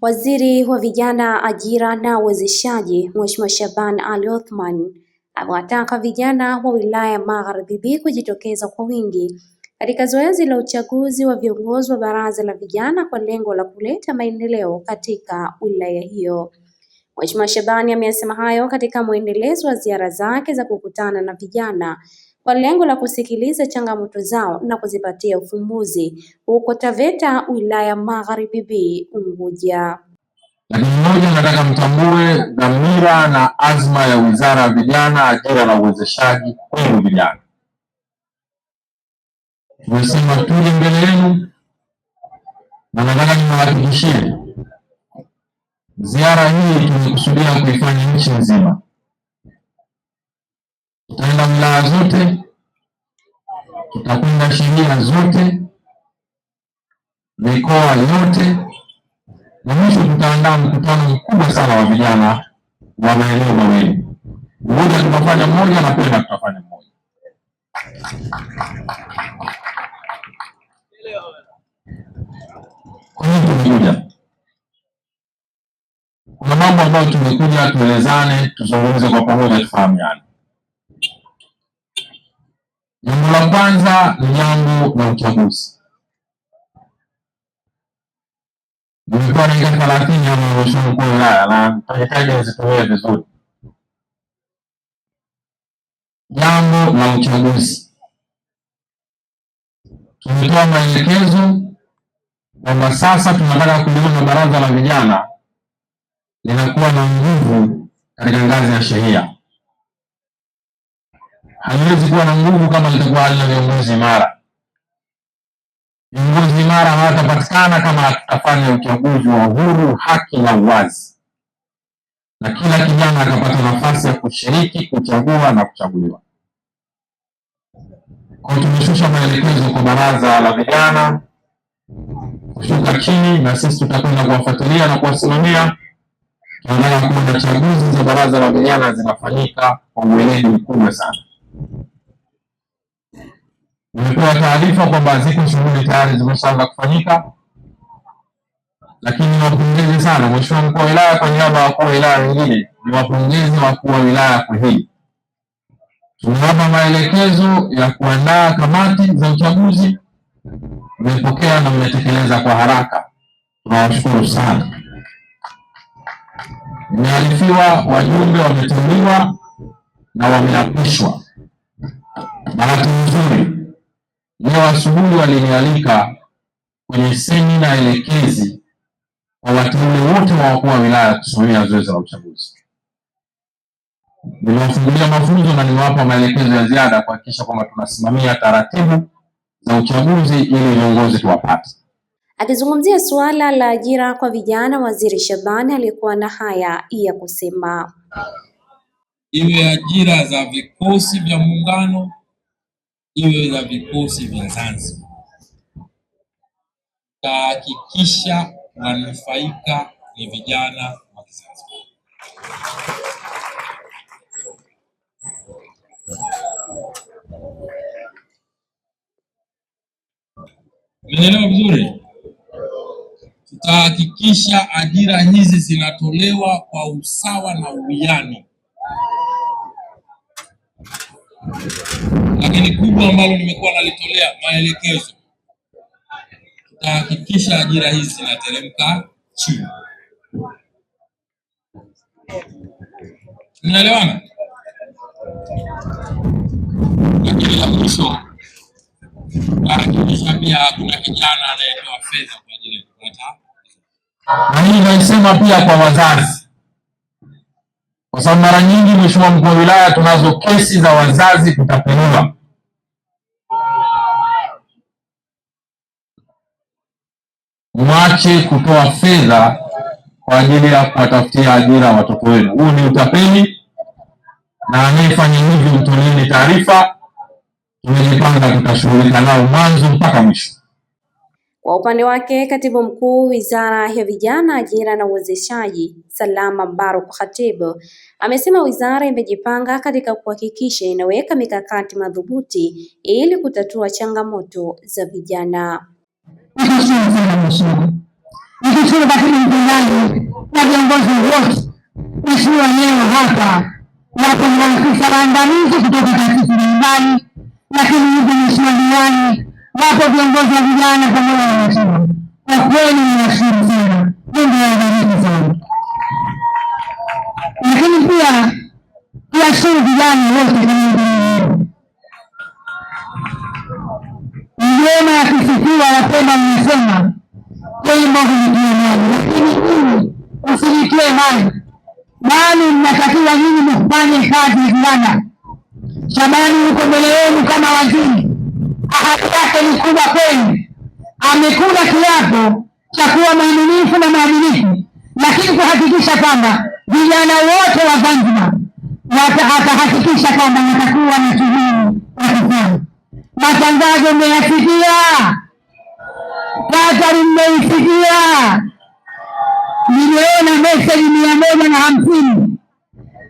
Waziri wa Vijana, Ajira na Uwezeshaji, Mheshimiwa Shaban Ali Othman amewataka vijana wa wilaya ya Magharibi B kujitokeza kwa wingi katika zoezi la uchaguzi wa viongozi wa baraza la vijana kwa lengo la kuleta maendeleo katika wilaya hiyo. Mheshimiwa Shaban amesema hayo katika mwendelezo wa ziara zake za kukutana na vijana kwa lengo la kusikiliza changamoto zao na kuzipatia ufumbuzi huko Taveta, wilaya ya Magharibi B, Unguja. Lakini moja, nataka mtambue dhamira na azma ya Wizara ya Vijana, Ajira na Uwezeshaji kwenu vijana. Tumesema tuje mbele yenu na nataka niwahakikishie ziara hii tumekusudia kuifanya nchi nzima. Tutaenda wilaya zote, tutakwenda shehia zote, mikoa yote, na mwisho tutaandaa mkutano mkubwa sana wa vijana wa maeneo mawili. Mmoja tutafanya mmoja na pia tutafanya mmoja. Kwa hiyo tumekuja, kuna mambo ambayo tumekuja tuelezane, tuzungumze kwa pamoja, tufahamiane. Jambo la kwanza ni jambo la uchaguzi. Nilikuwa naingia 30 ya Mheshimiwa Mkuu wa Wilaya na mtahitaji nizitumie vizuri. Jambo la uchaguzi, tumetoa maelekezo kwamba sasa tunataka kuliona baraza la vijana linakuwa na nguvu katika ngazi ya shehia. Haliwezi kuwa na nguvu kama litakuwa halina viongozi imara. Viongozi imara hawatapatikana kama hatutafanya uchaguzi wa uhuru, haki na uwazi, na kila kijana akapata nafasi ya kushiriki, kuchagua na kuchaguliwa. Kwa tumeshusha maelekezo kwa baraza la vijana kushuka chini, na sisi tutakwenda kuwafuatilia na kuwasimamia. Tunataka kuona chaguzi za baraza la vijana zinafanyika kwa weledi mkubwa sana. Nimepewa taarifa kwamba ziko shughuli tayari zimeshaanza kufanyika, lakini niwapongeze sana Mheshimiwa Mkuu wa Wilaya kwa niaba ya wakuu wa wilaya wengine, niwapongeze wakuu wa wilaya kwa hili. Tumewapa maelekezo ya kuandaa kamati za uchaguzi, mmepokea na mmetekeleza kwa haraka, tunawashukuru sana. Nimearifiwa wajumbe wameteuliwa na wameapishwa. Bahati nzuri leo asubuhi walinialika kwenye semina elekezi kwa wateule wote wa wakuu wa wilaya kusimamia zoezi la uchaguzi. Nimewafungulia mafunzo na nimewapa maelekezo ya ziada kuhakikisha kwamba tunasimamia taratibu za uchaguzi ili viongozi tuwapate. Akizungumzia suala la ajira kwa vijana, Waziri Shaban alikuwa na haya ya kusema: iwe ajira za vikosi vya muungano, iwe za vikosi vya Zanzibar, tahakikisha wanufaika ni vijana wa Zanzibar. Mnaelewa vizuri? Tutahakikisha ajira hizi zinatolewa kwa usawa na uwiano. Lakini kubwa ambalo nimekuwa nalitolea maelekezo, tutahakikisha ajira hizi zinateremka chini. Mnaelewana? Lakini la mwisho, hakikisha pia hakuna kijana anayetoa fedha kwa ajili ya kupata. Na hii naisema pia kwa wazazi, kwa sababu mara nyingi Mheshimiwa Mkuu wa Wilaya, tunazo kesi za wazazi kutapeliwa. Mwache kutoa fedha kwa ajili ya kuwatafutia ajira watoto wenu. Huu ni utapeli, na anayefanya hivyo mtoleeni taarifa. Tumejipanga, tutashughulika nao mwanzo mpaka mwisho. Kwa upande wake, Katibu Mkuu Wizara ya Vijana, Ajira na Uwezeshaji, Salama Baruk Khatib, amesema wizara imejipanga katika kuhakikisha inaweka mikakati madhubuti ili kutatua changamoto za vijana. nikishukuru katibu mtendaji na viongozi wote. Mheshimiwa, leo hapa wapo maafisa waandamizi kutoka taasisi mbalimbali, lakini hivi mheshimiwa diwani, wapo viongozi wa vijana pamoja na wachama. Kwa kweli ninashukuru sana, Mungu awabariki sana. Lakini pia tuwashukuru vijana wote kama mjema akisifiwa wapenda mnasema tembo hujitie maji, lakini nyinyi usijitie maji, bali mnatakiwa nyinyi mfanye kazi vijana. Shabani yuko mbele yenu kama waziri, ahadi yake ni kubwa kwenu. Amekula kiapo cha kuwa mwaminifu na mwadilifu, lakini kuhakikisha kwamba vijana wote wa Zanzibar atahakikisha kwamba watakuwa na shughuli ya kufanya. Matangazo mmeyasikia, Katari mmeisikia, niliona meseji 150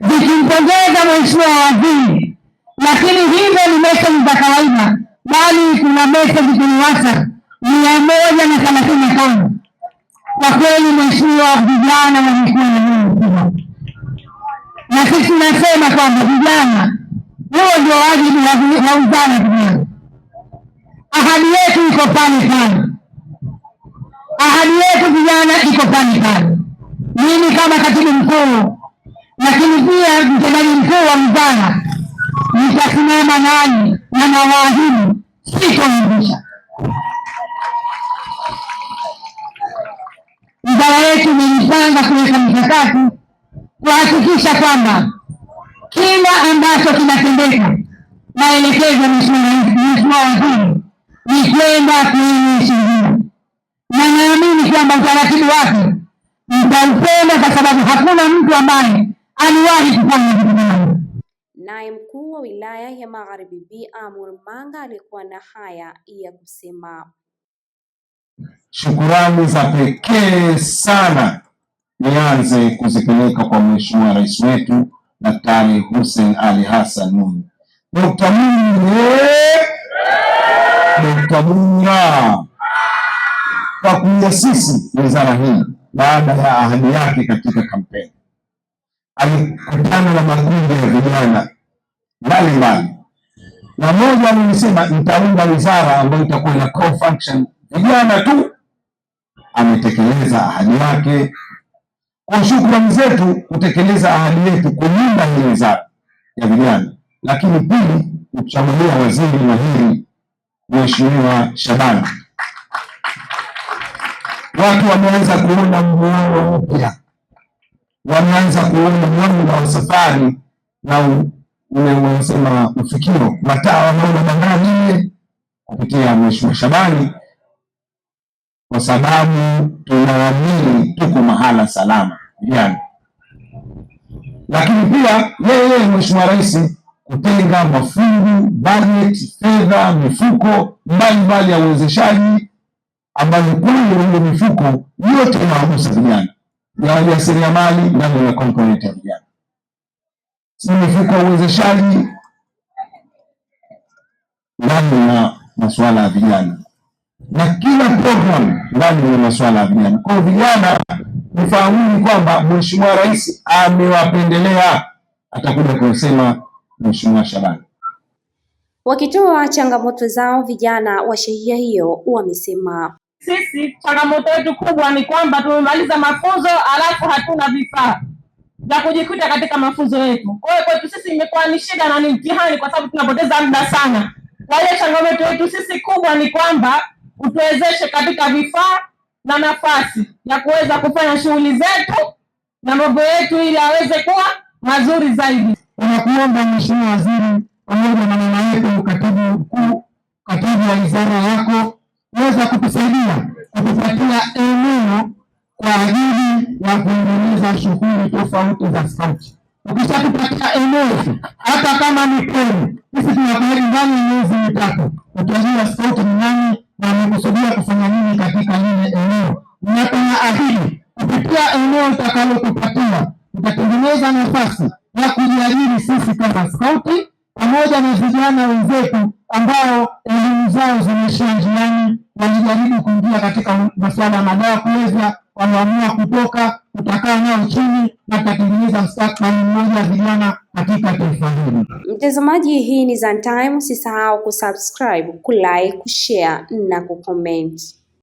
zikimpongeza mheshimiwa waziri, lakini hizo ni meseji za kawaida, bali kuna meseji kwenye WhatsApp 135. Kwa kweli mheshimiwa, vijana wamekuwa na moyo mkubwa, na sisi tunasema kwamba vijana, huo ndio wajibu wa wizara vijana. Ahadi yetu iko pale pale, ahadi yetu vijana iko pale pale. Mimi kama katibu mkuu, lakini pia mtendaji mkuu wa wizara, nitasimama nanyi na nawaahidi sitoirudisha. Wizara yetu imejipanga kuweka mikakati kuhakikisha kwamba kila ambacho kinatendeka, maelekezo ya mheshimiwa waziri ni kwenda kwenye sheria, na naamini kwamba utaratibu wake mtaupenda kwa sababu hakuna mtu ambaye aliwahi kufanya vitu kama. Naye mkuu wa wilaya ya Magharibi Bi Amur Manga alikuwa na haya ya kusema. Shukurani za pekee sana nianze kuzipeleka kwa Mheshimiwa Rais wetu Daktari Hussein Ali Hassan Mwinyi. Dr. Mwinyi kwa kuiasisi wizara hii baada ya ahadi yake katika kampeni. Alikutana na makundi ya vijana mbalimbali, na moja alisema nitaunda wizara ambayo itakuwa na core function vijana tu. Ametekeleza ahadi yake. Kwa shukrani zetu kutekeleza ahadi yetu kulinda hii wizara ya vijana, lakini pili kuchagulia waziri mahiri Mheshimiwa Shabani. Watu wameanza kuona muono mpya, wameanza kuona mwanga wa safari na ule unasema ufikiro mataa wanaona bandari kupitia Mheshimiwa Shabani, kwa sababu tunaamini tuko mahala salama vijana. Lakini pia yeye Mheshimiwa Rais kutenga mafungu, budget, fedha, mifuko mbalimbali ya uwezeshaji ambayo kule ile mifuko yote inawagusa vijana ya wajasiriamali ndani ya component ya vijana. Si mifuko ya uwezeshaji ndani ya masuala ya vijana, na kila program ndani ya masuala ya vijana. Kwa vijana nifahamuni kwamba Mheshimiwa Rais amewapendelea, atakuja kusema Mheshimiwa Shabani. Wakitoa changamoto zao, vijana wa shehia hiyo wamesema, sisi changamoto yetu kubwa ni kwamba tumemaliza mafunzo alafu hatuna vifaa vya kujikuta katika mafunzo yetu. Kwa hiyo kwetu sisi imekuwa ni shida na ni mtihani, kwa sababu tunapoteza muda sana. Kwa hiyo changamoto yetu sisi kubwa ni kwamba utuwezeshe katika vifaa na nafasi ya kuweza kufanya shughuli zetu na mambo yetu ili aweze kuwa mazuri zaidi. Tunakuomba Mheshimiwa Waziri pamoja na mama yetu Katibu Mkuu, katibu wa wizara yako, weza kutusaidia kutupatia eneo kwa ajili ya kuendeleza shughuli tofauti za skauti. Ukishatupatia eneo, hata kama ni kweli, sisi tunakuahidi ndani ya miezi mitatu utajua skauti ni nani na amekusudia kufanya nini katika lile eneo. Na tunaahidi kupitia eneo utakalotupatia tutatengeneza nafasi ya kujiajiri sisi kama skauti pamoja na vijana wenzetu ambao elimu zao zimeishia njiani, walijaribu kuingia katika masuala ya madawa ya kulevya, wameamua kutoka, tutakaa nao chini na tutatengeneza mustakabali mmoja wa vijana katika taifa hili. Mtazamaji, hii ni Zantime, usisahau kusubscribe, kulike, kushare na kucomment.